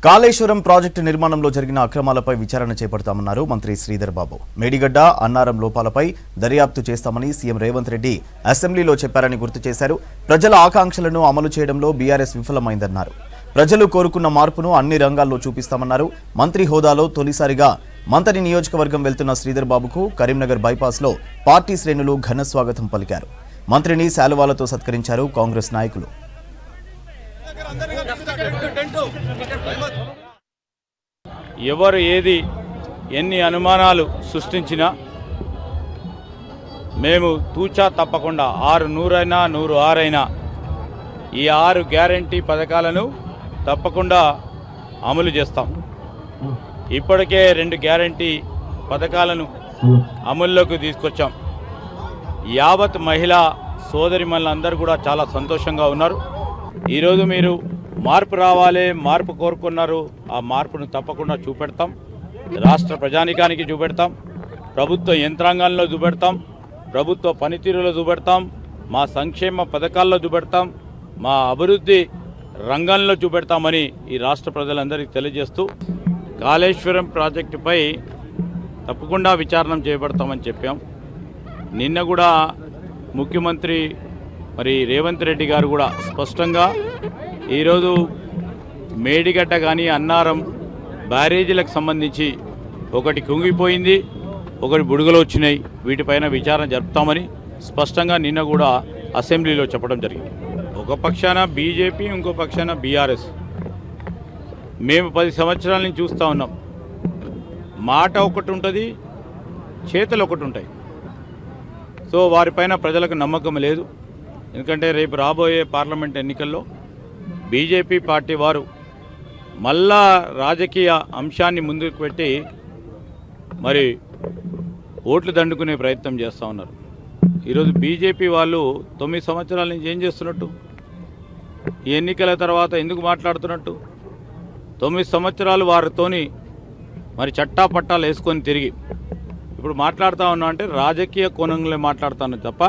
Kaleshwaram project నిర్మాణంలో జరిగిన అక్రమాలపై విచారణ చేపడతామన్నారు మంత్రి శ్రీధర్ బాబు. మేడిగడ్డ అన్నారం లోపాలపై దర్యాప్తు చేస్తామని సీఎం రేవంత్ రెడ్డి అసెంబ్లీలో చెప్పారని గుర్తు చేశారు. ప్రజల ఆకాంక్షలను అమలు చేయడంలో బీఆర్ఎస్ విఫలమైందన్నారు. ప్రజలు కోరుకున్న మార్పును అన్ని రంగాల్లో చూపిస్తామన్నారు. మంత్రి హోదాలో తొలిసారిగా మంత్రి నియోజకవర్గం వెళ్తున్న శ్రీధర్ బాబుకు కరీంనగర్ బైపాస్లో పార్టీ శ్రేణులు ఘన స్వాగతం పలికారు. మంత్రిని శాలువాలతో సత్కరించారు కాంగ్రెస్ నాయకులు. ఎవరు ఏది ఎన్ని అనుమానాలు సృష్టించినా మేము తూచా తప్పకుండా 600 106 ఈ 6 గ్యారంటీ పథకాలను తప్పకుండా అమలు చేస్తాం. ఇప్పటికే 2 గ్యారంటీ పథకాలను అమల్లోకి తీసుకొచ్చాం. యావత్ మహిళా సోదరిమణులందరూ కూడా చాలా సంతోషంగా ఉన్నారు. ఈరోజు మీరు మార్పు రావాలి, మార్పు కోరుకున్నారు. ఆ మార్పును తప్పకుండా చూపెడతాం. రాష్ట్ర ప్రజానికానికి చూపెడతాం, ప్రభుత్వ యంత్రాంగాల్లో చూపెడతాం, ప్రభుత్వ పనితీరులో చూపెడతాం, మా సంక్షేమ పథకాల్లో చూపెడతాం, మా అభివృద్ధి రంగంలో చూపెడతామని ఈ రాష్ట్ర ప్రజలందరికీ తెలియజేస్తూ కాళేశ్వరం ప్రాజెక్టుపై తప్పకుండా విచారణ చేపడతామని చెప్పాం. నిన్న కూడా ముఖ్యమంత్రి రేవంత్ రెడ్డి గారు కూడా స్పష్టంగా ఈరోజు మేడిగడ్డ కానీ అన్నారం బ్యారేజీలకు సంబంధించి ఒకటి కుంగిపోయింది, ఒకటి బుడుగలు వచ్చినాయి, వీటిపైన విచారణ జరుపుతామని స్పష్టంగా నిన్న కూడా అసెంబ్లీలో చెప్పడం జరిగింది. ఒక పక్షాన బీజేపీ, ఇంకో పక్షాన బీఆర్ఎస్. మేము 10 సంవత్సరాల నుంచి చూస్తూ ఉన్నాం. మాట ఒకటి ఉంటుంది, చేతలు ఒకటి ఉంటాయి. సో వారిపైన ప్రజలకు నమ్మకం లేదు. ఎందుకంటే రేపు రాబోయే పార్లమెంట్ ఎన్నికల్లో బీజేపీ పార్టీ వారు మళ్ళా రాజకీయ అంశాన్ని ముందుకు పెట్టి ఓట్లు దండుకునే ప్రయత్నం చేస్తూ ఉన్నారు. ఈరోజు బీజేపీ వాళ్ళు 9 సంవత్సరాల నుంచి ఏం చేస్తున్నట్టు, ఈ ఎన్నికల తర్వాత ఎందుకు మాట్లాడుతున్నట్టు? 9 సంవత్సరాలు వారితోని చట్టాపట్టాలు వేసుకొని తిరిగి ఇప్పుడు మాట్లాడుతూ ఉన్నా అంటే రాజకీయ కోణంలో మాట్లాడుతాను తప్ప